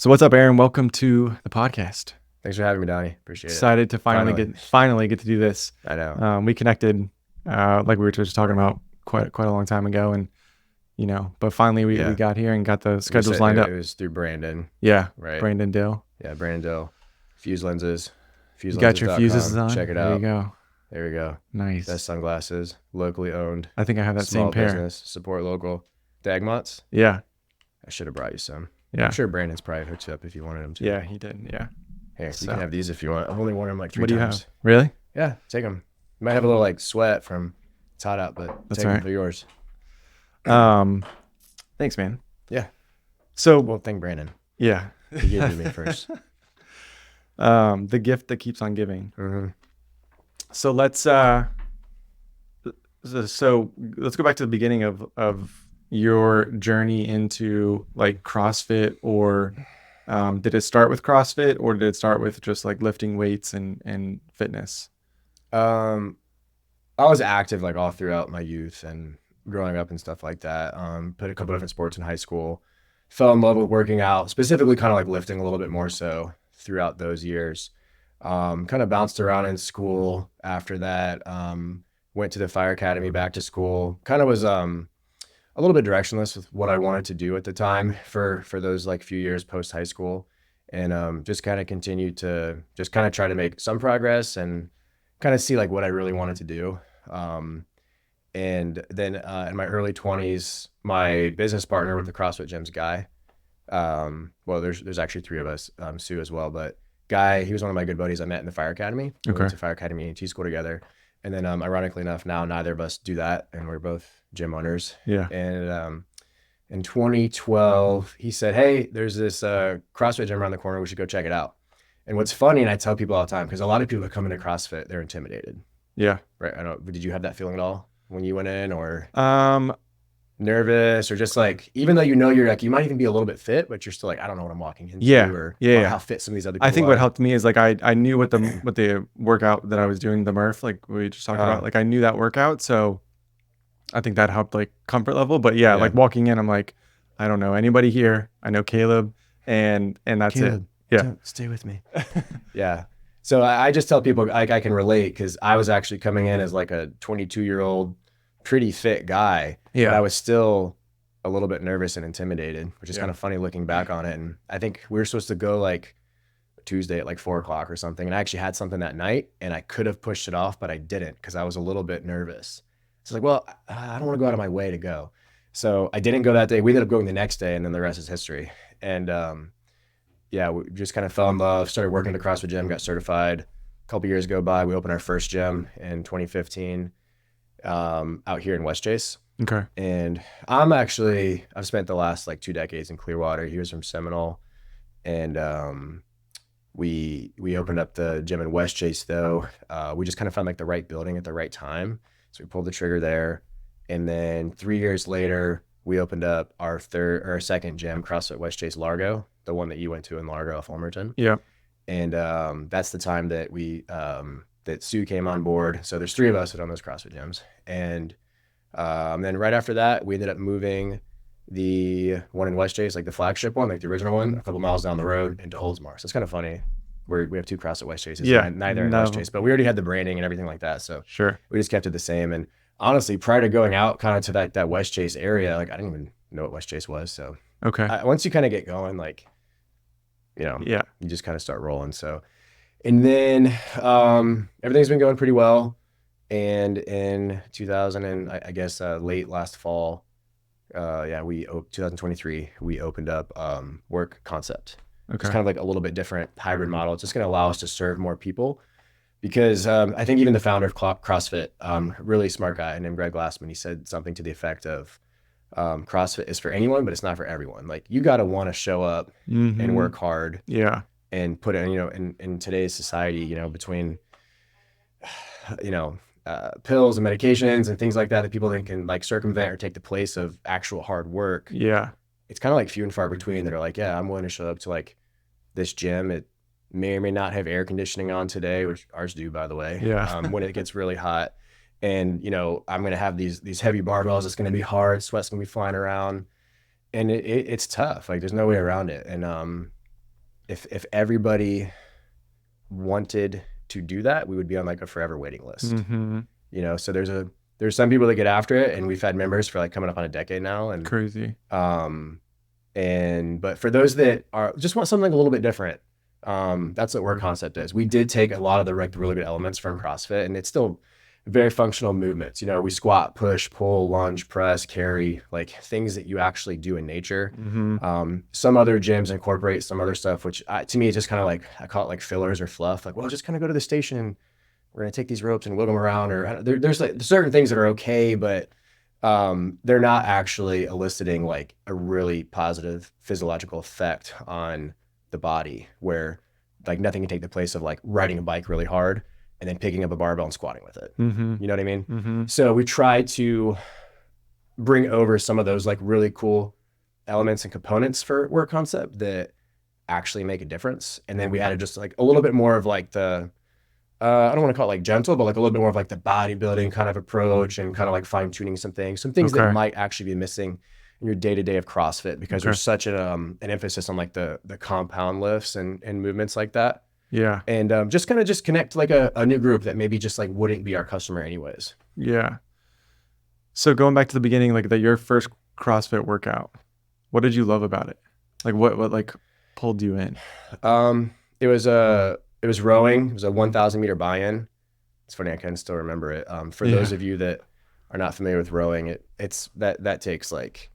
So what's up, Aaron? Welcome to the podcast. Thanks for having me, Donnie. Appreciate it. Excited to finally get to do this. I know. We connected, like we were just talking about quite a long time ago, and but finally we got here and got the schedules lined up. It was through Brandon. Yeah, right. Brandon Dill. Yeah, Brandon Dill. Fuse lenses. You got your fuses on. Check it out. There you go. There we go. Nice. Best sunglasses, locally owned. I think I have that Small same pair. Business, support local. Dagmots. Yeah. I should have brought you some. Yeah. I'm sure Brandon's probably hooked you up if you wanted them to. Yeah, he did. Yeah. Here, you can have these if you want. I've only worn them like 3 times. What do you have? Really? Yeah, take them. You might have a little like sweat from it's hot out, but That's take right. them for yours. Thanks, man. Yeah. So, Well, thank Brandon. yeah. He gave it to me first. The gift that keeps on giving. Mm-hmm. So let's go back to the beginning of your journey into like CrossFit, or did it start with CrossFit, or did it start with just like lifting weights and fitness? I was active like all throughout my youth and growing up and stuff like that. Played a couple different sports in high school. Fell in love with working out, specifically kind of like lifting a little bit more so throughout those years. Kind of bounced around in school after that. Went to the fire academy, back to school. Kind of was a little bit directionless with what I wanted to do at the time for those like few years post high school, and just kind of continued to just kind of try to make some progress and kind of see like what I really wanted to do. And then in my early 20s, my business partner with the CrossFit Gyms, Guy, well, there's actually 3 of us, Sue as well, but Guy, he was one of my good buddies I met in the fire academy. We went to fire academy AT school together. And then ironically enough, now neither of us do that, and we're both gym owners. Yeah. And in 2012, he said, hey, there's this CrossFit gym around the corner. We should go check it out. And what's funny, and I tell people all the time, because a lot of people that come into CrossFit, they're intimidated. Yeah. Right. I don't. Did you have that feeling at all when you went in, or nervous, or just like, even though you're like, you might even be a little bit fit, but you're still like, I don't know what I'm walking into, or how fit some of these other people I think are. what helped me is like I knew what the workout that I was doing, the Murph, like we just talked about, like I knew that workout, so I think that helped like comfort level. But yeah, like walking in, I'm like, I don't know anybody here. I know Caleb, and that's Caleb, it. Yeah, stay with me. Yeah. So I just tell people like I can relate, because I was actually coming in as like a 22-year-old pretty fit guy. Yeah. But I was still a little bit nervous and intimidated, which is kind of funny looking back on it. And I think we were supposed to go like Tuesday at like 4:00 or something. And I actually had something that night, and I could have pushed it off, but I didn't, because I was a little bit nervous. So like, well, I don't want to go out of my way to go. So I didn't go that day. We ended up going the next day, and then the rest is history. And yeah, we just kind of fell in love, started working at the CrossFit gym, got certified. A couple years go by, we opened our first gym in 2015 out here in West Chase. Okay. And I've spent the last like 2 decades in Clearwater. He was from Seminole. And we opened up the gym in West Chase though. We just kind of found like the right building at the right time. So we pulled the trigger there. And then 3 years later, we opened up our second gym, CrossFit West Chase Largo, the one that you went to in Largo off Ulmerton. Yeah. And that's the time that that Sue came on board. So there's 3 of us that own those CrossFit gyms. And then right after that, we ended up moving the one in West Chase, like the flagship one, like the original one, a couple miles down the road into Oldsmar. So it's kind of funny. We have 2 CrossFit West Chases. Yeah. Neither in West Chase, but we already had the branding and everything like that. So Sure. we just kept it the same. And honestly, prior to going out kind of to that West Chase area, like I didn't even know what West Chase was. So Okay. once you kind of get going, like, Yeah. you just kind of start rolling. So, and then everything's been going pretty well. And in 2000 and I guess late last fall, 2023, we opened up Work Concept. Okay. It's kind of like a little bit different hybrid model. It's just going to allow us to serve more people, because I think even the founder of CrossFit, really smart guy named Greg Glassman, he said something to the effect of, CrossFit is for anyone, but it's not for everyone. Like you got to want to show up and work hard. Yeah. And put it, in today's society, between, pills and medications and things like that people think can like circumvent or take the place of actual hard work. Yeah. It's kind of like few and far between that are like, yeah, I'm willing to show up to like this gym. It may or may not have air conditioning on today, which ours do, by the way. Yeah. When it gets really hot. And, I'm going to have these heavy barbells. It's going to be hard. Sweat's going to be flying around. And it's tough. Like there's no way around it. And if everybody wanted to do that, we would be on like a forever waiting list. You know, so there's some people that get after it, and we've had members for like coming up on a decade now, and crazy. But for those that are just want something a little bit different, that's what Work Concept is. We did take a lot of the really good elements from CrossFit, and it's still very functional movements. You know, we squat, push, pull, lunge, press, carry, like things that you actually do in nature. Some other gyms incorporate some other stuff, which to me, it's just kind of like, I call it like fillers or fluff. Like, well, just kind of go to the station and we're going to take these ropes and wiggle them around. Or there's like certain things that are okay, but they're not actually eliciting like a really positive physiological effect on the body, where like nothing can take the place of like riding a bike really hard and then picking up a barbell and squatting with it. You know what I mean? So we try to bring over some of those like really cool elements and components for Work Concept that actually make a difference. And then we added just like a little bit more of like the, I don't want to call it like gentle, but like a little bit more of like the bodybuilding kind of approach, and kind of like fine tuning some things that might actually be missing in your day-to-day of CrossFit, because there's such an emphasis on like the compound lifts and movements like that. Yeah. And just kind of just connect to like a new group that maybe just like wouldn't be our customer anyways. Yeah. So going back to the beginning, like your first CrossFit workout, what did you love about it? Like what like pulled you in? It was rowing. It was a 1,000 meter buy-in. It's funny, I can still remember it. For those of you that are not familiar with rowing, it's that takes like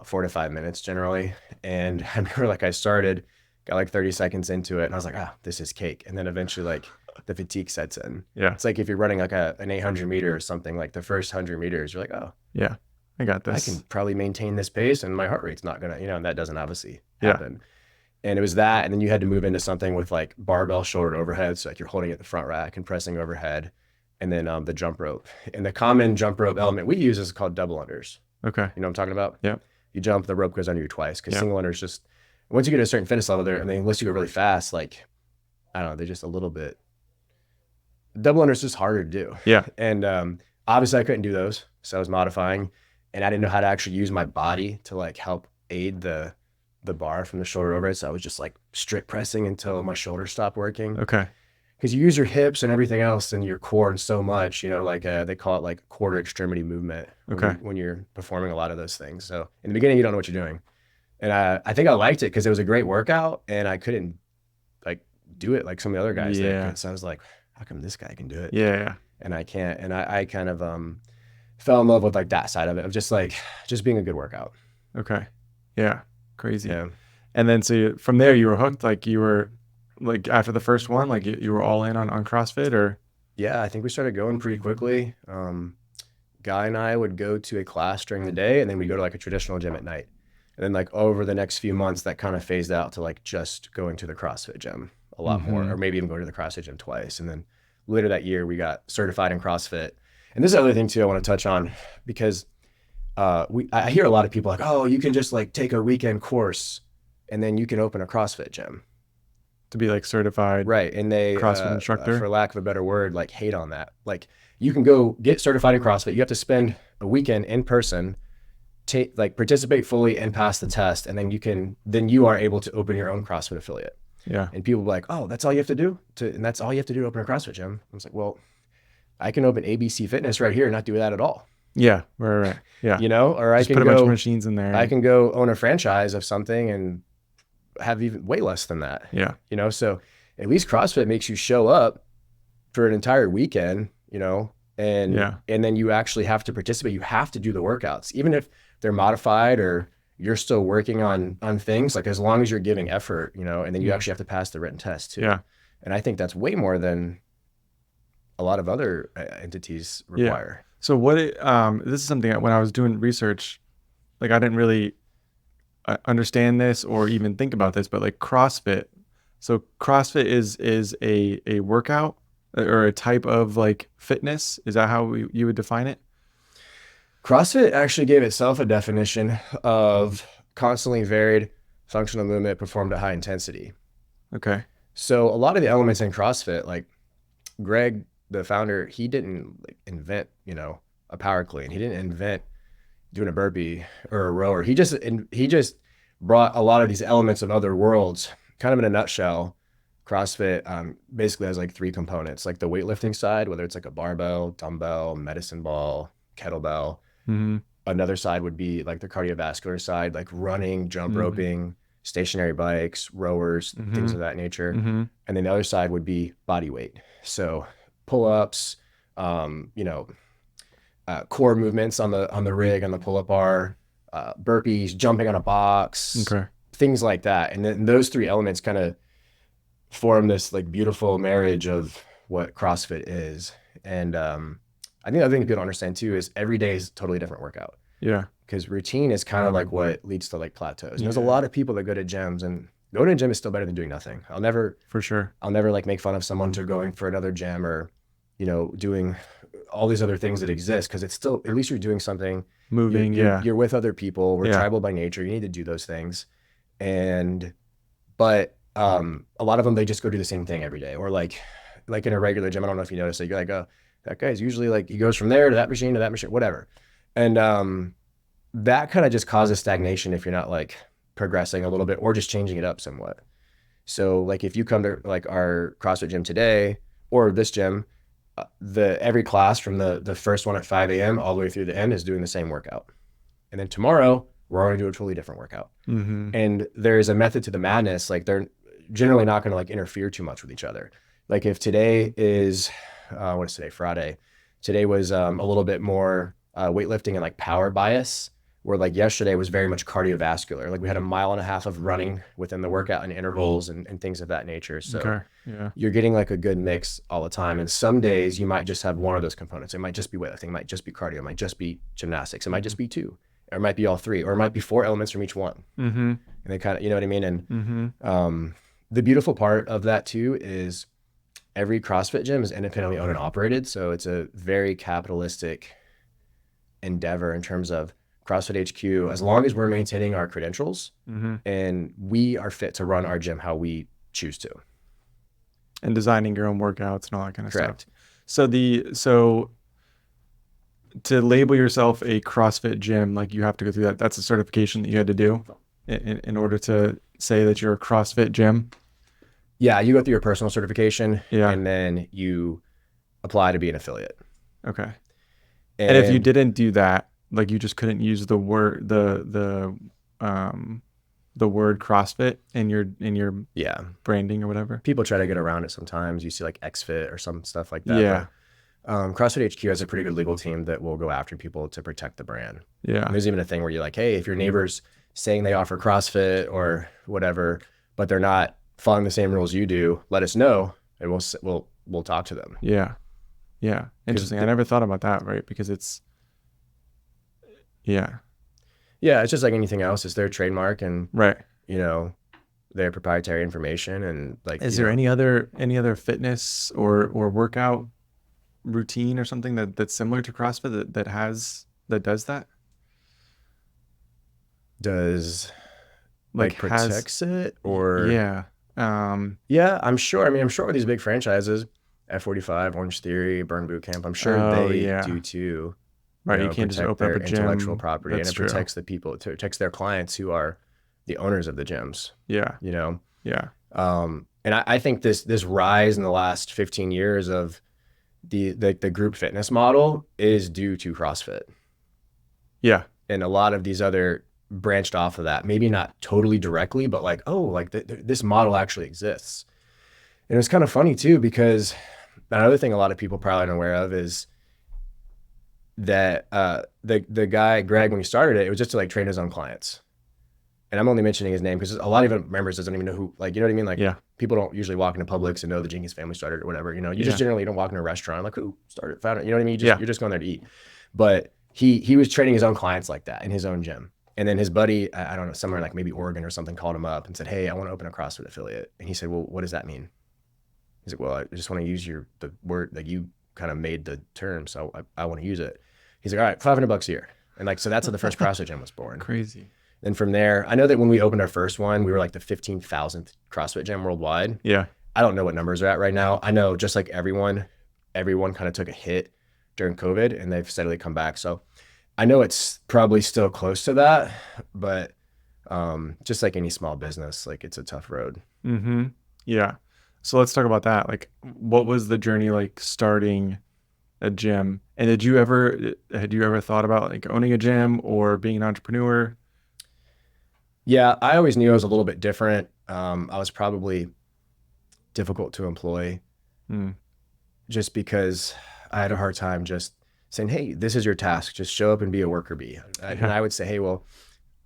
4 to 5 minutes generally. And I remember like I started, got like 30 seconds into it, and I was like, this is cake. And then eventually like the fatigue sets in. Yeah. It's like if you're running like an 800 meter or something, like the first 100 meters, you're like, yeah, I got this. I can probably maintain this pace and my heart rate's not gonna, and that doesn't obviously happen. And it was that, and then you had to move into something with like barbell shoulder overhead. So like you're holding at the front rack and pressing overhead, and then the jump rope. And the common jump rope element we use is called double unders. Okay. You know what I'm talking about? Yeah. You jump, the rope goes under you twice, because single unders just, once you get to a certain fitness level there, I mean, unless you go really fast, like, I don't know, they're just a little bit, double unders is just harder to do. Yeah. And obviously I couldn't do those. So I was modifying, and I didn't know how to actually use my body to like help aid the bar from the shoulder overhead. So I was just like strict pressing until my shoulders stopped working. Okay. Because you use your hips and everything else and your core and so much, like they call it like quarter extremity movement when you're performing a lot of those things. So in the beginning, you don't know what you're doing. And I think I liked it because it was a great workout, and I couldn't like do it like some of the other guys did. So I was like, how come this guy can do it? Yeah. And I can't. And I kind of fell in love with like that side of it, of just being a good workout. Okay. Yeah. Crazy. Yeah. And then so from there you were hooked, like you were like after the first one, like you were all in on CrossFit, or? Yeah, I think we started going pretty quickly. Guy and I would go to a class during the day, and then we'd go to like a traditional gym at night. And then like over the next few months, that kind of phased out to like just going to the CrossFit gym a lot more, or maybe even going to the CrossFit gym twice. And then later that year, we got certified in CrossFit. And this is the other thing too I want to touch on, because I hear a lot of people like, oh, you can just like take a weekend course and then you can open a CrossFit gym. To be like certified. Right. And they, CrossFit instructor, for lack of a better word, like hate on that. Like you can go get certified in CrossFit. You have to spend a weekend in person, like participate fully and pass the test. And then you are able to open your own CrossFit affiliate. Yeah. And people are like, oh, that's all you have to do and that's all you have to do to open a CrossFit gym. I was like, well, I can open ABC Fitness right here and not do that at all. Yeah. Right. Yeah. Or I can put a bunch of machines in there. I can go own a franchise of something and have even way less than that. Yeah. So at least CrossFit makes you show up for an entire weekend, and then you actually have to participate. You have to do the workouts, even if they're modified or you're still working on things, like as long as you're giving effort, and then you actually have to pass the written test too. Yeah. And I think that's way more than a lot of other entities require. Yeah. So this is something that when I was doing research, like I didn't really understand this or even think about this, but like CrossFit. So CrossFit is a workout or a type of like fitness. Is that how you would define it? CrossFit actually gave itself a definition of constantly varied functional movement performed at high intensity. Okay. So a lot of the elements in CrossFit, like Greg, the founder, he didn't invent, a power clean. He didn't invent doing a burpee or a rower. He just brought a lot of these elements of other worlds kind of in a nutshell, CrossFit basically has like 3 components, like the weightlifting side, whether it's like a barbell, dumbbell, medicine ball, kettlebell. Another side would be like the cardiovascular side, like running, jump roping, stationary bikes, rowers, things of that nature. And then the other side would be body weight. So pull-ups, core movements on the rig, on the pull-up bar, burpees, jumping on a box, things like that. And then those 3 elements kind of form this like beautiful marriage of what CrossFit is. And I think the other thing people don't understand too is every day is a totally different workout. Yeah. Because routine is kind of like what leads to like plateaus. And there's a lot of people that go to gyms, and going to a gym is still better than doing nothing. I'll never like make fun of someone to going for another gym or, doing all these other things that exist, because it's still, at least you're doing something. Moving, you're with other people. We're tribal by nature. You need to do those things. But a lot of them, they just go do the same thing every day. Or like in a regular gym, I don't know if you noticed, like you're like, oh, that guy's usually like, he goes from there to that machine, whatever. And that kind of just causes stagnation if you're not like progressing a little bit or just changing it up somewhat. So like if you come to like our CrossFit gym today or this gym, every class from the first one at 5 a.m. all the way through the end is doing the same workout. And then tomorrow we're going to do a totally different workout. And there's a method to the madness. Like they're generally not going to like interfere too much with each other. Like if today is, what is today? Friday. Today was a little bit more weightlifting and like power bias, where like yesterday was very much cardiovascular. Like we had 1.5 miles of running within the workout and intervals and things of that nature. So you're getting like a good mix all the time. And some days you might just have one of those components. It might just be weightlifting, it might just be cardio, it might just be gymnastics, it might just be 2, or it might be all 3, or it might be 4 elements from each one. And they kind of, you know what I mean? And the beautiful part of that too is every CrossFit gym is independently owned and operated. So it's a very capitalistic endeavor in terms of CrossFit HQ, as long as we're maintaining our credentials and we are fit to run our gym how we choose to. And designing your own workouts and all that kind of Correct. stuff. So to label yourself a CrossFit gym, like you have to go through that. That's a certification that you had to do in order to say that you're a CrossFit gym. Yeah, you go through your personal certification, Yeah, and then you apply to be an affiliate. Okay. And if you didn't do that, like you just couldn't use the word the word CrossFit in your branding or whatever. People try to get around it sometimes. You see like XFit or some stuff like that. Yeah. But, CrossFit HQ has a pretty good legal team that will go after people to protect the brand. Yeah. And there's even a thing where you're like, hey, if your neighbor's saying they offer CrossFit or whatever, but they're not following the same rules you do, let us know and we'll talk to them. Yeah. Yeah. Interesting. I never thought about that, right? Because it's it's just like anything else. It's their trademark and right. Their proprietary information. And like, is there any other fitness or workout routine or something that's similar to CrossFit that does that? Does like protects it or yeah. I'm sure. I mean, I'm sure with these big franchises, F45, Orange Theory, Burn Boot Camp, I'm sure they do too. Right, you can't just open up a gym. Intellectual property, That's and it true. protects the people. It protects their clients who are the owners of the gyms. Yeah. Yeah. And I think this rise in the last 15 years of the group fitness model is due to CrossFit. Yeah. And a lot of these other branched off of that, maybe not totally directly, but like, oh, like this model actually exists. And it's kind of funny too, because another thing a lot of people probably aren't aware of is that the guy, Greg, when he started it, it was just to like train his own clients. And I'm only mentioning his name because a lot of members doesn't even know who, like, you know what I mean? Like, people don't usually walk into Publix and know the Jenkins family started or whatever, you just generally don't walk into a restaurant like, who started, found it, you know what I mean? You're just going there to eat. But he was training his own clients like that in his own gym. And then his buddy, I don't know, somewhere like maybe Oregon or something, called him up and said, hey, I want to open a CrossFit affiliate. And he said, well, what does that mean? He's like, well, I just want to use the word that you kind of made the term. So I want to use it. He's like, all right, $500 a year. And like, so that's how the first CrossFit gym was born. Crazy. Then from there, I know that when we opened our first one, we were like the 15,000th CrossFit gym worldwide. Yeah. I don't know what numbers are at right now. I know just like everyone kind of took a hit during COVID and they've steadily come back. So I know it's probably still close to that, but Just like any small business, like it's a tough road. Mm-hmm. Yeah. So let's talk about that. Like, what was the journey like starting a gym? And had you ever thought about like owning a gym or being an entrepreneur? Yeah, I always knew I was a little bit different. I was probably difficult to employ Mm. just because I had a hard time just saying, hey, this is your task. Just show up and be a worker bee. And Yeah. I would say, hey, well,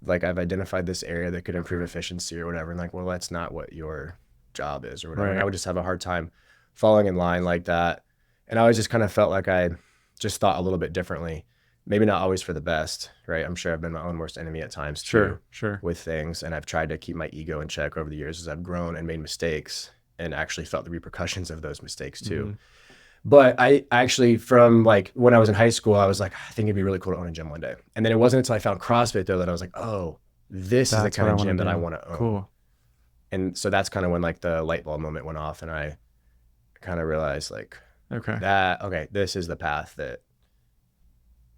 like I've identified this area that could improve efficiency or whatever. And like, well, that's not what your job is or whatever. And I Right. would just have a hard time falling in line like that. And I always just kind of felt like I just thought a little bit differently. Maybe not always for the best, right? I'm sure I've been my own worst enemy at times too Sure. with things. And I've tried to keep my ego in check over the years as I've grown and made mistakes and actually felt the repercussions of those mistakes too. Mm-hmm. But I actually, from like when I was in high school, I was like, I think it'd be really cool to own a gym one day. And then it wasn't until I found CrossFit though that I was like, oh, this is the That's kind what I of want to gym that I do. want to own. Cool. And so that's kind of when like the light bulb moment went off and I kind of realized like Okay. okay, this is the path that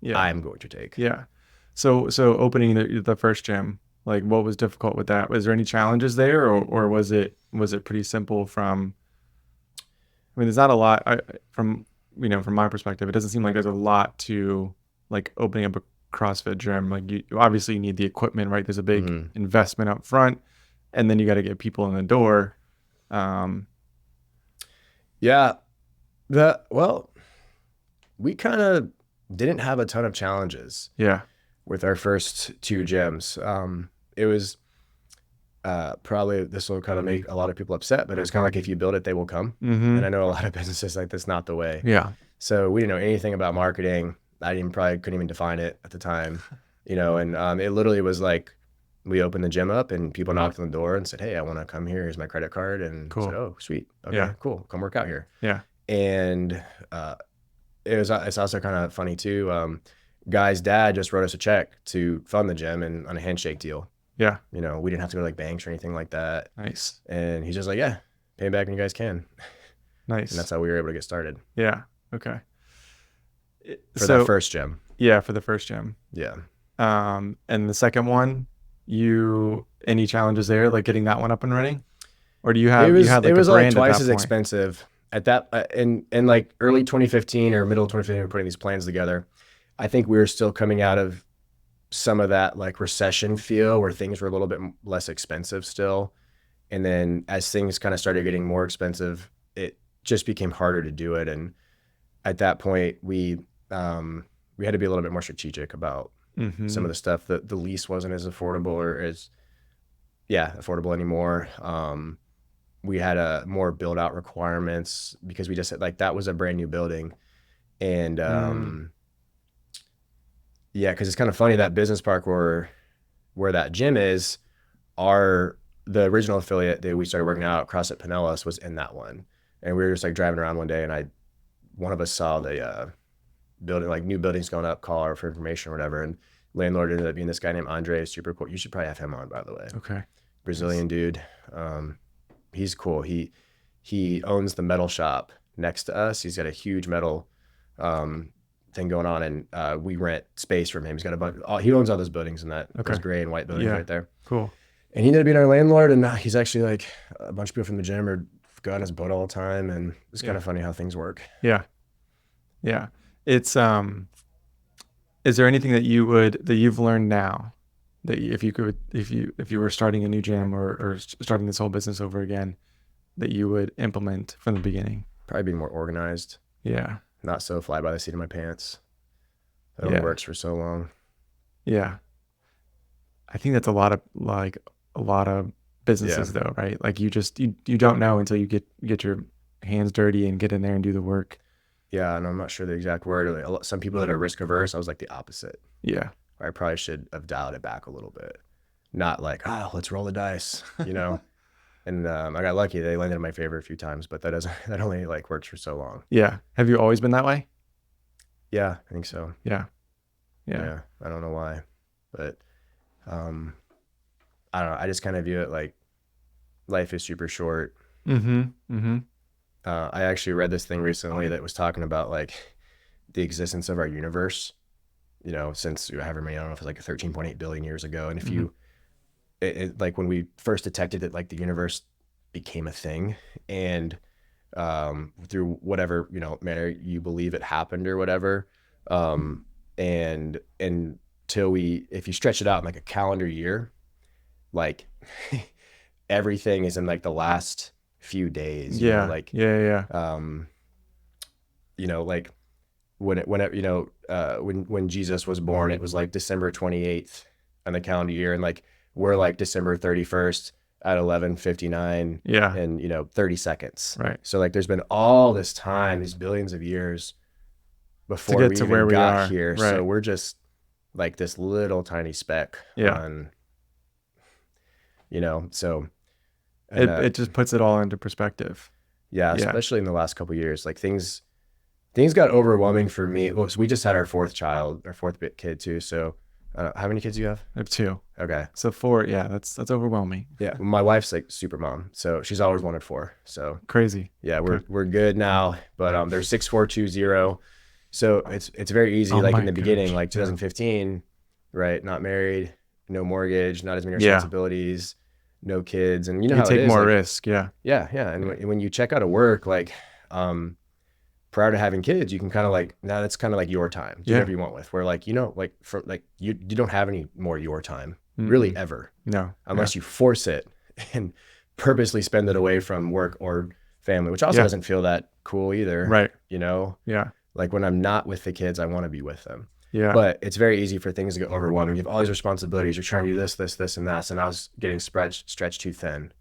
Yeah. I'm going to take. Yeah. So opening the first gym, like what was difficult with that? Was there any challenges there, or was it pretty simple from? I mean, there's not a lot. From from my perspective, it doesn't seem like there's a lot to like opening up a CrossFit gym. Like you obviously need the equipment, right? There's a big investment up front, and then you got to get people in the door. Yeah. Well, we kind of didn't have a ton of challenges. Yeah. With our first two gyms. It was probably, this will kind of make a lot of people upset, but it was kind of like if you build it, they will come. Mm-hmm. And I know a lot of businesses like that's not the way. Yeah. So we didn't know anything about marketing. Probably couldn't even define it at the time, and it literally was like we opened the gym up and people knocked on the door and said, hey, I want to come here. Here's my credit card. And Cool. said, oh, sweet. Okay, Yeah. cool. Come work out here. Yeah. And it's also kind of funny too. Guy's dad just wrote us a check to fund the gym and on a handshake deal. Yeah. We didn't have to go to like banks or anything like that. Nice. And he's just like, yeah, pay back when you guys can. Nice. And that's how we were able to get started. Yeah. Okay. For that first gym. Yeah, for the first gym. Yeah. And the second one, any challenges there, like getting that one up and running? Or do you have, it was like twice as expensive at that, in like early 2015 or middle of 2015, we were putting these plans together. I think we were still coming out of some of that like recession feel where things were a little bit less expensive still. And then as things kind of started getting more expensive, it just became harder to do it. And at that point we had to be a little bit more strategic about some of the stuff. That the lease wasn't as affordable or as affordable anymore. We had more build out requirements because we just had, like, that was a brand new building. And because it's kind of funny, that business park where that gym is, the original affiliate that we started working out, CrossFit Pinellas, was in that one. And we were just like driving around one day and one of us saw the building, like new buildings going up, call our for information or whatever. And landlord ended up being this guy named Andre, super cool. You should probably have him on, by the way. Okay. Brazilian dude. He's cool. He owns the metal shop next to us. He's got a huge metal thing going on, and we rent space from him. He's got a bunch. He owns all those buildings and those gray and white buildings right there. Cool. And he ended up being our landlord, and he's actually like a bunch of people from the gym are go on his boat all the time, and it's kind of funny how things work. Yeah. It's is there anything that you've learned now that if you were starting a new gym or starting this whole business over again, that you would implement from the beginning? Probably be more organized. Yeah. Not so fly by the seat of my pants. That only works for so long. Yeah. I think that's a lot of businesses though, right? Like you don't know until you get your hands dirty and get in there and do the work. Yeah, and I'm not sure the exact word. Some people that are risk averse, I was like the opposite. Yeah. I probably should have dialed it back a little bit. Not like, let's roll the dice, And I got lucky. They landed in my favor a few times, but that only like works for so long. Yeah. Have you always been that way? Yeah, I think so. Yeah. I don't know why, but I don't know. I just kind of view it like life is super short. I actually read this thing recently that was talking about like the existence of our universe, since however many, I don't know if it's like 13.8 billion years ago. And like when we first detected that like the universe became a thing, and through whatever, you know, manner you believe it happened or whatever, and until if you stretch it out in like a calendar year, like everything is in like the last few days, you know, like you know, like when you know, when Jesus was born, it was like December 28th on the calendar year, and like we're like December 31st at 11:59 and, you know, 30 seconds. Right. So like there's been all this time, these billions of years before to get we to even where we got are here. right. So we're just like this little tiny speck on, you know, so and, it just puts it all into perspective. Yeah, especially in the last couple of years, like things got overwhelming for me. Well, so we just had our fourth kid too. So how many kids do you have? I have 2. Okay. So 4, yeah, that's overwhelming. Yeah, my wife's like super mom, so she's always wanted 4. So crazy. Yeah, we're good now, but they're 6, 4, 2, 0. So it's very easy. Like in the beginning, like 2015, right? Not married, no mortgage, not as many responsibilities, no kids, and you know how take it is, more like, risk. Yeah. And when you check out of work, like prior to having kids, you can kind of like, now that's kind of like your time. Do whatever you want with. Where like, you know, like for like you don't have any more your time really ever. No. Unless you force it and purposely spend it away from work or family, which also doesn't feel that cool either. Right. You know? Yeah. Like when I'm not with the kids, I want to be with them. Yeah. But it's very easy for things to get overwhelming. You have all these responsibilities. You're trying to do this, this, this, and that. And I was getting stretched too thin.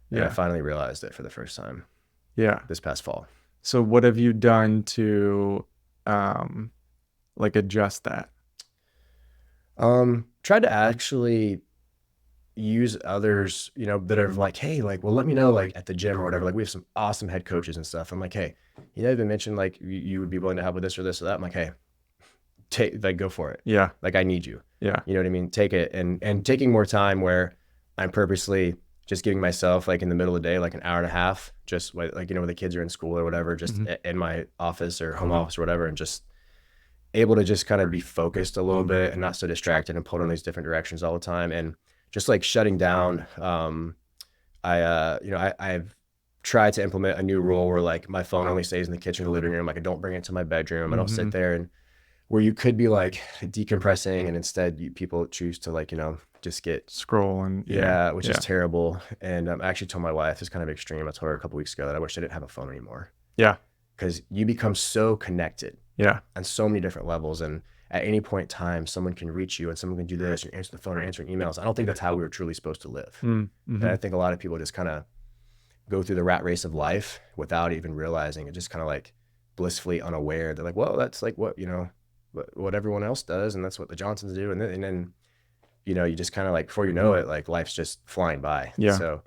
And I finally realized it for the first time. Yeah. This past fall. So what have you done to like adjust that? Tried to actually use others, you know, that are like, hey, like, well, let me know, like at the gym or whatever. Like we have some awesome head coaches and stuff. I'm like, hey, you know, even mentioned like you would be willing to help with this or this or that. I'm like, hey, go for it. Yeah. Like I need you. Yeah. You know what I mean? Take it, and taking more time where I'm purposely just giving myself like in the middle of the day, like an hour and a half, just like, you know, when the kids are in school or whatever, just in my office or home office or whatever, and just able to just kind of be focused a little bit and not so distracted and pulled in these different directions all the time. And just like shutting down. I've tried to implement a new rule where like my phone only stays in the kitchen or living room. Like I don't bring it to my bedroom. I don't sit there, and where you could be like decompressing, and instead people choose to like, you know, just get scroll and which is terrible. And I actually told my wife, it's kind of extreme. I told her a couple weeks ago that I wish I didn't have a phone anymore. Yeah. Because you become so connected. Yeah. On so many different levels, and at any point in time, someone can reach you and someone can do this, or answer the phone or answering emails. I don't think that's how we were truly supposed to live. And I think a lot of people just kind of go through the rat race of life without even realizing it, just kind of like blissfully unaware. They're like, well, that's like what, you know, what everyone else does. And that's what the Johnsons do. And then, you know, you just kind of like, before you know it, like life's just flying by. Yeah. So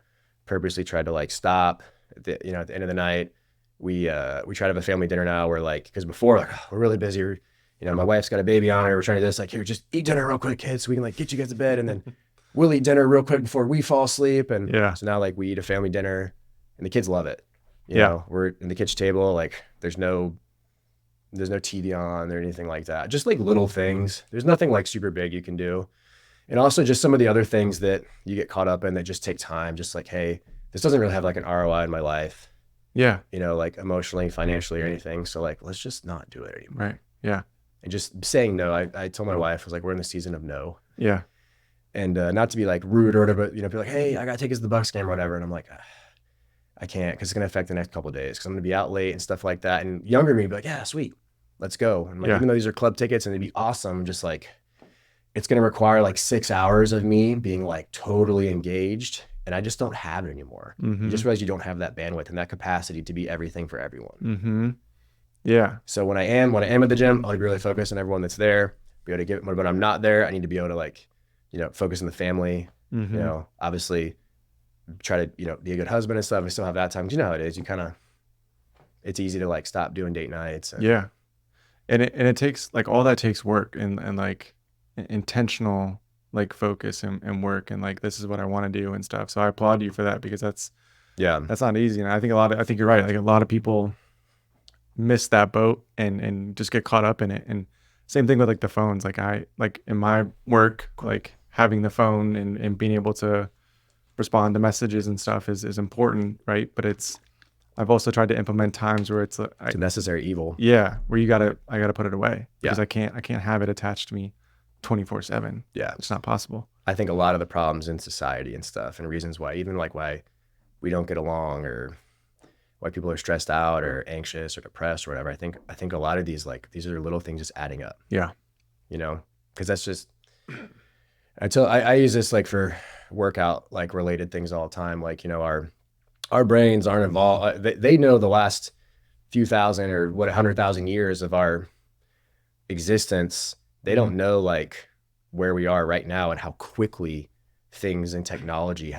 purposely tried to like stop at the end of the night. We try to have a family dinner now where like, because before like, oh, we're really busy. You know, my wife's got a baby on her. We're trying to do this, like, here, just eat dinner real quick, kids, so we can like get you guys to bed, and then we'll eat dinner real quick before we fall asleep. And so now like we eat a family dinner, and the kids love it. You know, we're in the kitchen table, like there's no TV on or anything like that. Just like little things. There's nothing like super big you can do. And also just some of the other things that you get caught up in that just take time. Just like, hey, this doesn't really have like an ROI in my life. Yeah. You know, like emotionally, financially, or anything. So like, let's just not do it anymore. Right. Yeah. And just saying no. I told my wife, I was like, we're in the season of no. Yeah. And not to be like rude or whatever, but, you know, be like, hey, I got to take us to the Bucks game or whatever. And I'm like, I can't, because it's going to affect the next couple of days, because I'm going to be out late and stuff like that. And younger me be like, yeah, sweet, let's go. And like, even though these are club tickets and it'd be awesome, just like, it's going to require like 6 hours of me being like totally engaged. And I just don't have it anymore. You just realize you don't have that bandwidth and that capacity to be everything for everyone. Yeah. So when I am at the gym, I'll be really focused on everyone that's there, be able to give it more. But I'm not there, I need to be able to like, you know, focus on the family, you know, obviously try to, you know, be a good husband and stuff. I still have that time. 'Cause you know how it is. It's easy to like stop doing date nights. And it takes like, all that takes work and like intentional like focus and work, and like, this is what I want to do and stuff. So I applaud you for that, because that's not easy. And I think you're right. Like a lot of people miss that boat and just get caught up in it. And same thing with like the phones. Like in my work, like having the phone and being able to respond to messages and stuff is important, right? But I've also tried to implement times where it's a necessary evil. Yeah, where I gotta put it away because I can't have it attached to me 24/7. Yeah, it's not possible. I think a lot of the problems in society and stuff, and reasons why, even like why we don't get along, or why people are stressed out or anxious or depressed or whatever. I think a lot of these are little things just adding up. Yeah, you know, because that's just I use this like for workout like related things all the time. Like, you know, our brains aren't involved. They know the last few thousand or 100,000 years of our existence. They don't know like where we are right now and how quickly things and technology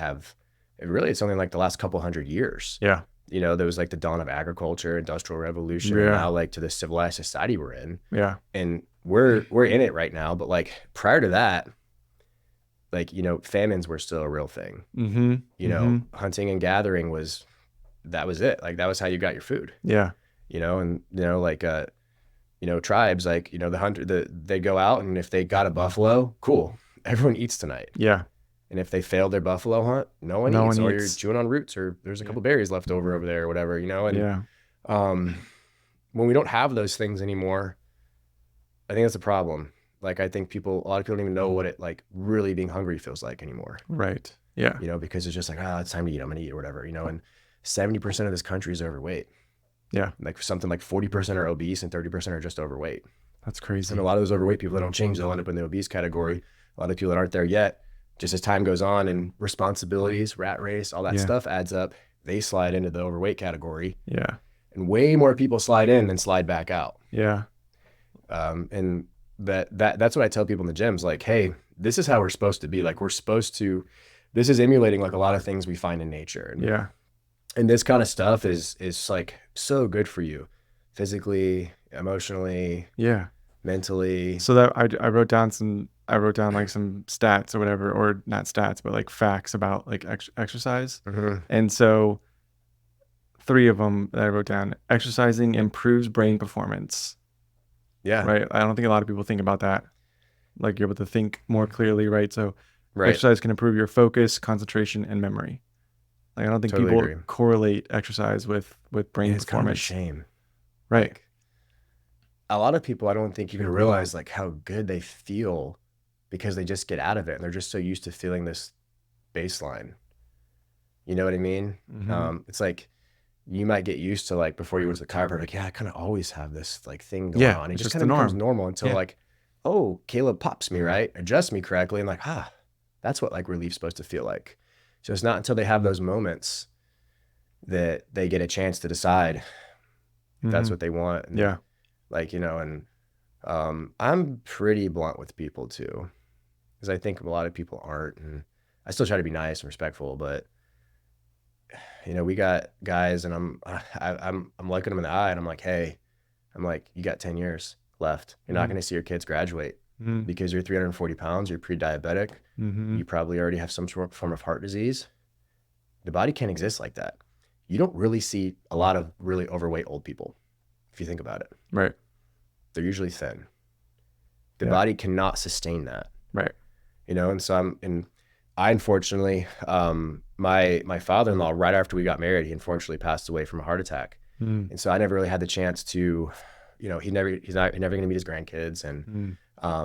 it's only like the last couple hundred years. Yeah. You know, there was like the dawn of agriculture, industrial revolution, and now like to the civilized society we're in. Yeah. And we're in it right now. But like prior to that, like, you know, famines were still a real thing. You know, hunting and gathering that was it. Like that was how you got your food. Yeah. You know, and you know, like you know, tribes, like, you know, they go out, and if they got a buffalo, cool, everyone eats tonight. Yeah. And if they failed their buffalo hunt, no one eats. Or you're chewing on roots, or there's a couple berries left over there or whatever, you know? And when we don't have those things anymore, I think that's a problem. Like, I think a lot of people don't even know what it like really being hungry feels like anymore. Right. Yeah. You know, because it's just like, it's time to eat. I'm going to eat or whatever, you know? And 70% of this country is overweight. Yeah. Like something like 40% are obese and 30% are just overweight. That's crazy. And a lot of those overweight people that don't change, they'll end up in the obese category. A lot of people that aren't there yet, just as time goes on and responsibilities, rat race, all that stuff adds up, they slide into the overweight category. Yeah. And way more people slide in than slide back out. Yeah. And that's what I tell people in the gyms, like, hey, this is how we're supposed to be. Like, this is emulating like a lot of things we find in nature. And, and this kind of stuff is like so good for you physically, emotionally, mentally. So that I wrote down like some stats or whatever, or not stats, but like facts about like exercise. And so 3 of them that I wrote down: exercising improves brain performance. Yeah. Right. I don't think a lot of people think about that. Like, you're able to think more clearly, right? So exercise can improve your focus, concentration, and memory. Like, I don't think people correlate exercise with brain performance. It's kind of a shame. Right. Like, a lot of people, I don't think, even realize like how good they feel because they just get out of it, and they're just so used to feeling this baseline. You know what I mean? It's like, you might get used to, like, before you went to the chiropractor, like, I kind of always have this like thing going on. It just kind of becomes normal until like, oh, Caleb pops me, right? Adjusts me correctly. And like, that's what like relief's supposed to feel like. So it's not until they have those moments that they get a chance to decide if that's what they want. And like, you know, and I'm pretty blunt with people too, because I think a lot of people aren't. And I still try to be nice and respectful, but you know, we got guys, and I'm looking them in the eye, and I'm like, hey, you got 10 years left. You're not going to see your kids graduate because you're 340 pounds, you're pre-diabetic, you probably already have some sort of form of heart disease. The body can't exist like that. You don't really see a lot of really overweight old people, if you think about it. Right. They're usually thin. The body cannot sustain that. Right. You know, and so I unfortunately, my father-in-law, right after we got married, he unfortunately passed away from a heart attack. And so I never really had the chance to, you know, he's never going to meet his grandkids. And,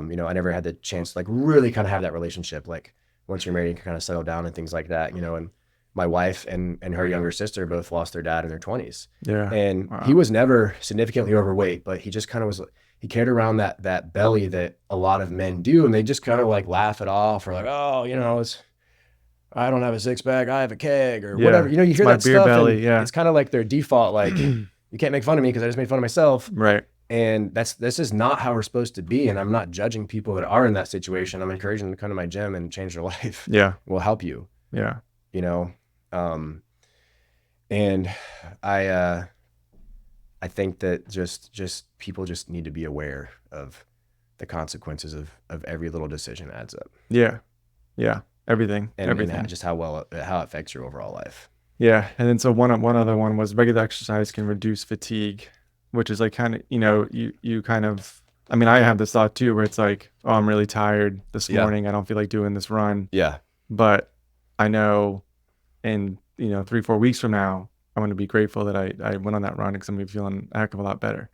you know, I never had the chance to like really kind of have that relationship. Like, once you're married, you can kind of settle down and things like that, you know. And my wife and her younger sister both lost their dad in their 20s. Yeah. And he was never significantly overweight, but he just kind of was, he carried around that belly that a lot of men do. And they just kind of like laugh it off, or like, oh, you know, I don't have a 6-pack, I have a keg, or whatever. You know, you hear that beer stuff, belly, and it's kind of like their default, like, you can't make fun of me because I just made fun of myself. Right. And this is not how we're supposed to be. And I'm not judging people that are in that situation. I'm encouraging them to come to my gym and change their life. Yeah. We'll help you. Yeah. You know, and I think that just people just need to be aware of the consequences of every little decision adds up. Yeah. Yeah. Everything. And just how it affects your overall life. Yeah. And then so one other one was regular exercise can reduce fatigue, which is like kind of, you know, you kind of I mean, I have this thought too, where it's like, oh, I'm really tired this morning. I don't feel like doing this run. Yeah. But I know in, 3-4 weeks from now, I'm going to be grateful that I went on that run because I'm going to be feeling a heck of a lot better.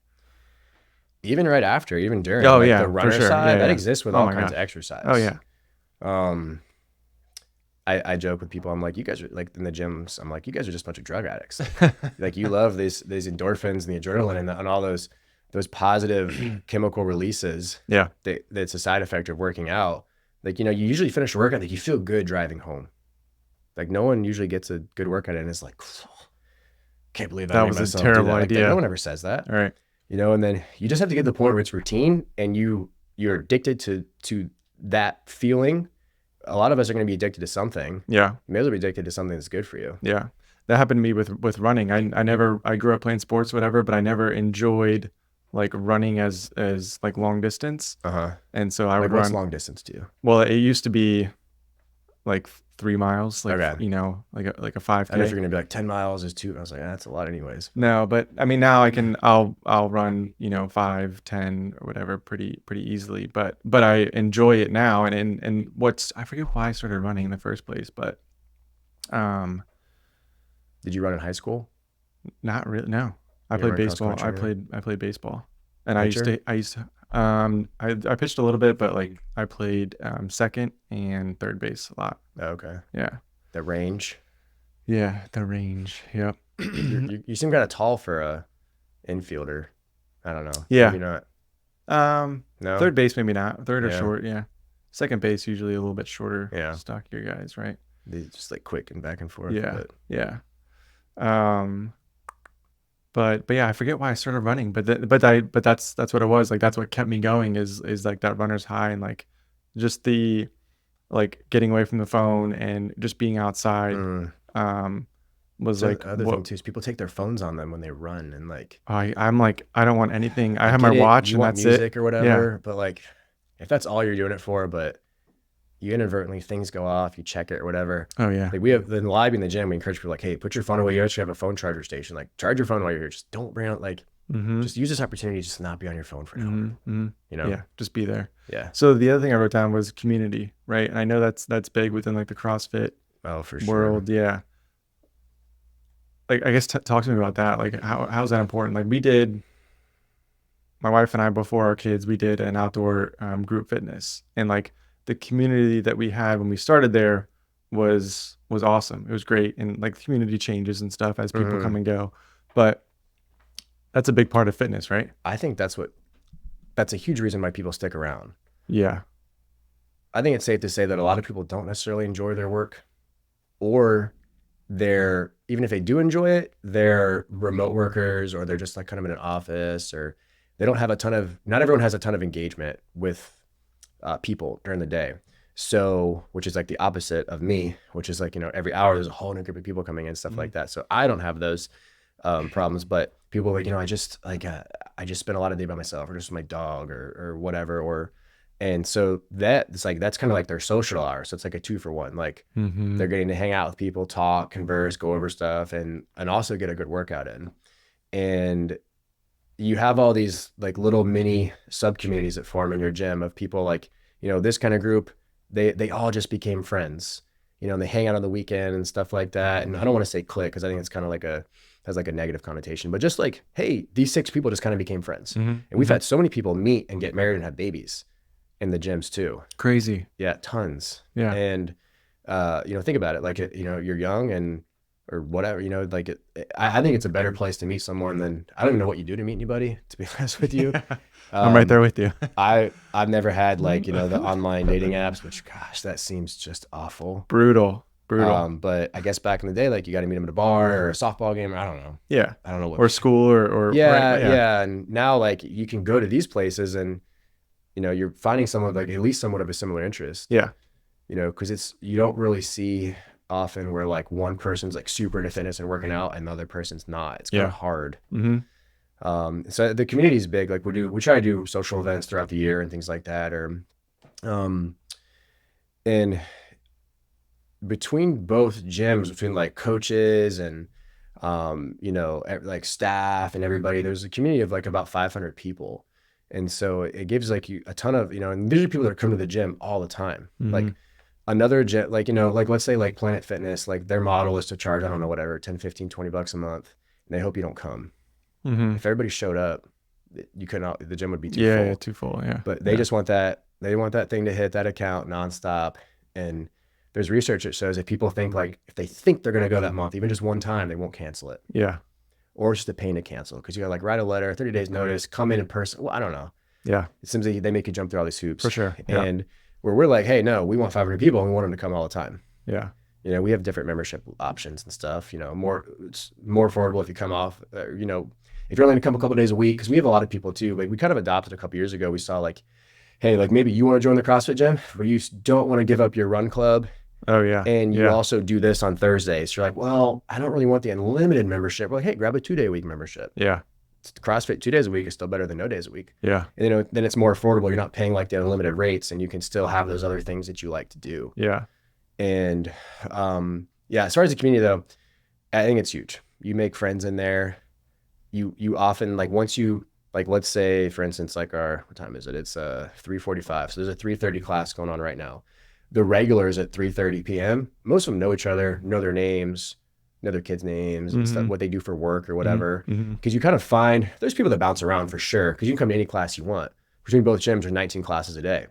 Even right after, even during, Oh like yeah, the for runner sure. side, Yeah, that yeah. exists with Oh all my kinds gosh. of exercise. Oh yeah. I joke with people. I'm like, you guys are like in the gyms. I'm like, you guys are just a bunch of drug addicts. Like you love these endorphins and the adrenaline and all those positive chemical releases. Yeah. That's a side effect of working out. Like, you usually finish a workout, like you feel good driving home. Like no one usually gets a good workout and is like, can't believe I That made was a myself terrible do that. Like idea. no one ever says that. All right. And then you just have to get to the point where it's routine and you're addicted to that feeling. A lot of us are going to be addicted to something. Yeah. You may as well be addicted to something that's good for you. Yeah. That happened to me with running. I grew up playing sports, whatever, but I never enjoyed like running as like long distance. And so I would what's run. long distance to you? Well, it used to be like 3 miles, like, Okay. like a 5K. I know if you're going to be like 10 miles is 2. I was like, that's a lot anyways. No, but I mean, now I'll run, 5, 10 or whatever pretty easily, but I enjoy it now. And I forget why I started running in the first place, but, Did you run in high school? not really. No, I You played run cross baseball. country? I played baseball, and Pitcher? I pitched a little bit, but like I played, second and third base a lot. Oh, okay. Yeah. The range? Yeah. The range. Yep. You seem kind of tall for a infielder. I don't know. Yeah. Maybe not. No? Third base, maybe not. Third or Yeah. short. Yeah. Second base, usually a little bit shorter. Yeah. Stockier guys, right? They just like quick and back and forth. Yeah. But Yeah. But yeah, I forget why I started running, but that's what it was. Like, that's what kept me going is like that runner's high, and like just the, like, getting away from the phone and just being outside, was the like other thing too is people take their phones on them when they run and like I'm like, I don't want anything. I have get my it, watch you and want that's music it. or whatever, but like if that's all you're doing it for, but you inadvertently things go off, you check it or whatever. Oh yeah. Like we have in the lobby in the gym, we encourage people like, hey, put your phone away. You actually have a phone charger station. Like charge your phone while you're here. Just don't bring out like just use this opportunity to just not be on your phone for now. Yeah, just be there. Yeah. So the other thing I wrote down was community, right? And I know that's big within like the CrossFit for world. sure. Yeah. Like, I guess talk to me about that. Like, how's that important? Like, my wife and I, before our kids, we did an outdoor, group fitness, and like the community that we had when we started there was awesome. It was great. And like community changes and stuff as people come and go, but that's a big part of fitness, right? I think that's a huge reason why people stick around. Yeah. I think it's safe to say that a lot of people don't necessarily enjoy their work, or even if they do enjoy it, they're remote workers, or they're just like kind of in an office, or they don't have not everyone has a ton of engagement with people during the day. So, which is like the opposite of me, which is like, every hour there's a whole new group of people coming in, stuff like that. So I don't have those problems, but people like, I just spend a lot of the day by myself, or just with my dog or whatever, and so that's kind of like their social hour. So it's like a 2-for-1. Like they're getting to hang out with people, talk, converse, go over stuff, and also get a good workout in. And you have all these like little mini sub communities that form in your gym of people like, this kind of group, they all just became friends, and they hang out on the weekend and stuff like that. And I don't want to say clique, because I think it's kind of like has like a negative connotation, but just like, hey, these 6 people just kind of became friends. And we've had so many people meet and get married and have babies in the gyms too. Crazy. Yeah, tons. Yeah. And think about it, like you're young and or whatever, like I think it's a better place to meet someone than, I don't even know what you do to meet anybody, to be honest with you. I'm right there with you. I've never had like, the online dating apps, which gosh, that seems just awful. Brutal. But I guess back in the day, like you got to meet them at a bar or a softball game, or I don't know. Yeah. I don't know what. Or school or yeah, right? Yeah. And now like you can go to these places and, you're finding someone like at least somewhat of a similar interest. Yeah. Because you don't really see often where like one person's like super into fitness and working out and the other person's not. It's kind of hard. So the community is big. Like we try to do social events throughout the year and things like that. Or, and between both gyms, between like coaches and, like staff and everybody, there's a community of like about 500 people. And so it gives like you a ton of, and these are people that come to the gym all the time. Mm-hmm. Like another gym, like, like let's say like Planet Fitness, like their model is to charge, I don't know, whatever, 10, 15, $20 a month. And they hope you don't come. Mm-hmm. If everybody showed up, the gym would be too full. Yeah, too full. Yeah. But they just want that. They want that thing to hit that account nonstop. And there's research that shows if people think like, if they think they're going to go that month, even just one time, they won't cancel it. Yeah. Or it's just a pain to cancel because you got to like write a letter, 30 days notice, come in person. Well, I don't know. Yeah. It seems like they make you jump through all these hoops. For sure. Yeah. And where we're like, hey, no, we want 500 people and we want them to come all the time. Yeah. We have different membership options and stuff, it's more affordable if you come off, if you're only gonna come a couple of days a week, because we have a lot of people too. Like we kind of adopted a couple years ago. We saw like, hey, like maybe you want to join the CrossFit gym, but you don't want to give up your run club. Oh yeah. And you also do this on Thursdays. So you're like, well, I don't really want the unlimited membership. We're like, hey, grab a 2-day-a-week membership. Yeah. CrossFit 2 days a week is still better than no days a week. Yeah. And then it's more affordable. You're not paying like the unlimited rates, and you can still have those other things that you like to do. Yeah. And as far as the community though, I think it's huge. You make friends in there. You often, like, once you, like, let's say for instance, like what time is it? It's 3:45. So there's a 3:30 class going on right now. The regulars at 3:30 p.m. most of them know each other, know their names, know their kids' names and stuff, what they do for work or whatever. Because you kind of find there's people that bounce around for sure. Because you can come to any class you want. Between both gyms, there's 19 classes a day.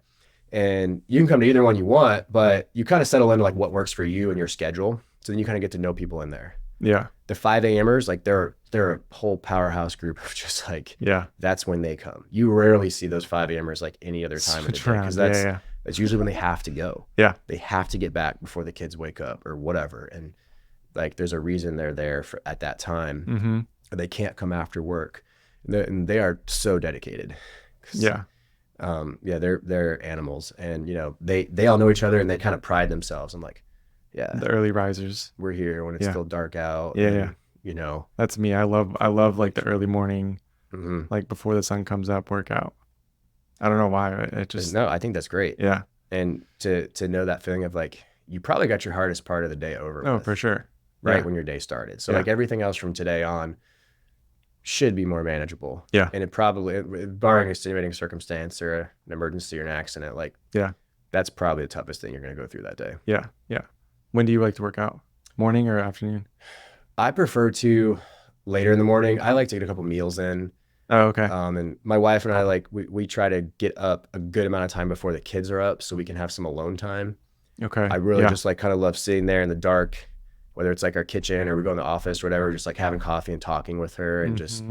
And you can come to either one you want, but you kind of settle into like what works for you and your schedule. So then you kind of get to know people in there. Yeah. The 5 a.m.ers, like they're a whole powerhouse group of just like, that's when they come. You rarely see those 5 a.m.ers like any other time of the day, because that's usually when they have to go. Yeah. They have to get back before the kids wake up or whatever. And like, there's a reason they're there at that time. They can't come after work. And they are so dedicated. Yeah. They're animals, and they all know each other, and they kind of pride themselves. I'm like, the early risers. We're here when it's still dark out. That's me. I love like the early morning, like before the sun comes up workout. I don't know why. It just I think that's great. Yeah. And to know that feeling of like, you probably got your hardest part of the day over. Oh, for sure. Right. When your day started. So like everything else from today on should be more manageable. Yeah. And it probably, barring a extenuating circumstance or an emergency or an accident, like, that's probably the toughest thing you're going to go through that day. Yeah. Yeah. When do you like to work out? Morning or afternoon? I prefer to later in the morning. I like to get a couple meals in. Oh, okay. And my wife and I, like, we try to get up a good amount of time before the kids are up so we can have some alone time. Okay. I really just like kind of love sitting there in the dark, whether it's like our kitchen or we go in the office or whatever, just like having coffee and talking with her and just,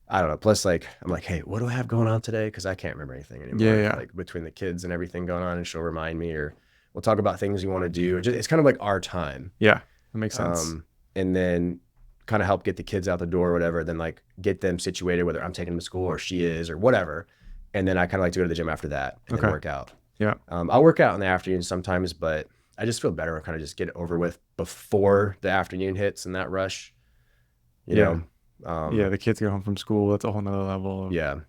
I don't know. Plus, like, I'm like, hey, what do I have going on today? Because I can't remember anything anymore. Yeah. Like between the kids and everything going on, and she'll remind me, or we'll talk about things we want to do. It's kind of like our time. Yeah, that makes sense. And then kind of help get the kids out the door or whatever, then like get them situated, whether I'm taking them to school or she is or whatever. And then I kind of like to go to the gym after that and then work out. Yeah. I'll work out in the afternoon sometimes, but I just feel better. I kind of just get it over with before the afternoon hits and that rush, you know? The kids get home from school. That's a whole nother level. Yeah.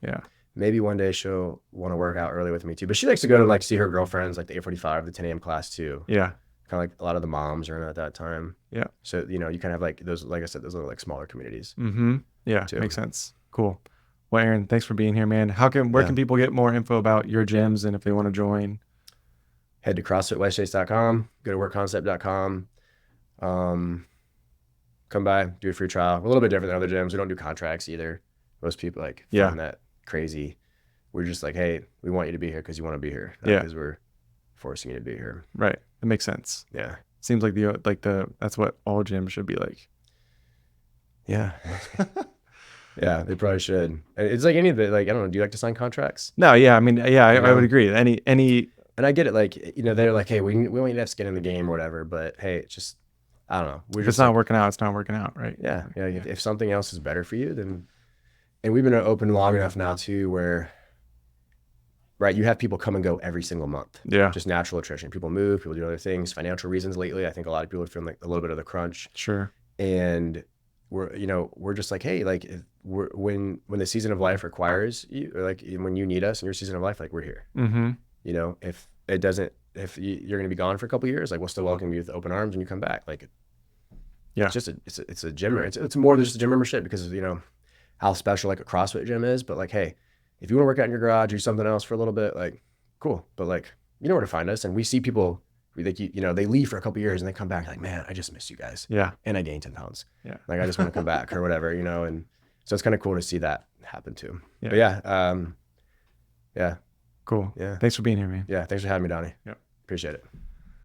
Maybe one day she'll want to work out early with me too, but she likes to go to like see her girlfriends, like the 8:45, the 10 a.m. class too. Yeah. Kind of like a lot of the moms are in at that time. Yeah. So, you kind of have like those, like I said, those little like smaller communities. Yeah. Too. Makes sense. Cool. Well, Aaron, thanks for being here, man. Where can people get more info about your gyms and if they want to join? Head to CrossFitWestChase.com, go to WorkConcept.com. Come by, do a free trial. We're a little bit different than other gyms. We don't do contracts either. Most people find that crazy. We're just like, hey, we want you to be here because you want to be here, not because we're forcing you to be here. Right. It makes sense. Yeah. Seems like that's what all gyms should be like. Yeah. Yeah, they probably should. It's like any of the, like, I don't know, do you like to sign contracts? No, yeah. I mean, I would agree. Any And I get it, like, they're like, hey, we want you to have skin in the game or whatever, but hey, it's just, I don't know. If it's not working out, it's not working out, right? Yeah. If something else is better for you, then, and we've been open long enough now too, where, right, you have people come and go every single month. Yeah. Just natural attrition. People move, people do other things, financial reasons lately. I think a lot of people are feeling like a little bit of the crunch. Sure. And we're just like, hey, like, when the season of life requires you, or like when you need us in your season of life, like, we're here. If it doesn't, if you're going to be gone for a couple of years, like, we'll still welcome you with open arms when you come back. Like, it's just it's a gym. It's more than just a gym membership because of, how special like a CrossFit gym is, but like, hey, if you want to work out in your garage or do something else for a little bit, like, cool. But like, you know where to find us. And we see people, like, you know, they leave for a couple years and they come back like, man, I just miss you guys. Yeah. And I gained 10 pounds. Yeah. Like, I just want to come back or whatever, you know? And so it's kind of cool to see that happen too. Yeah. But yeah. Yeah. Cool. Yeah. Thanks for being here, man. Yeah. Thanks for having me, Donnie. Yep. Appreciate it.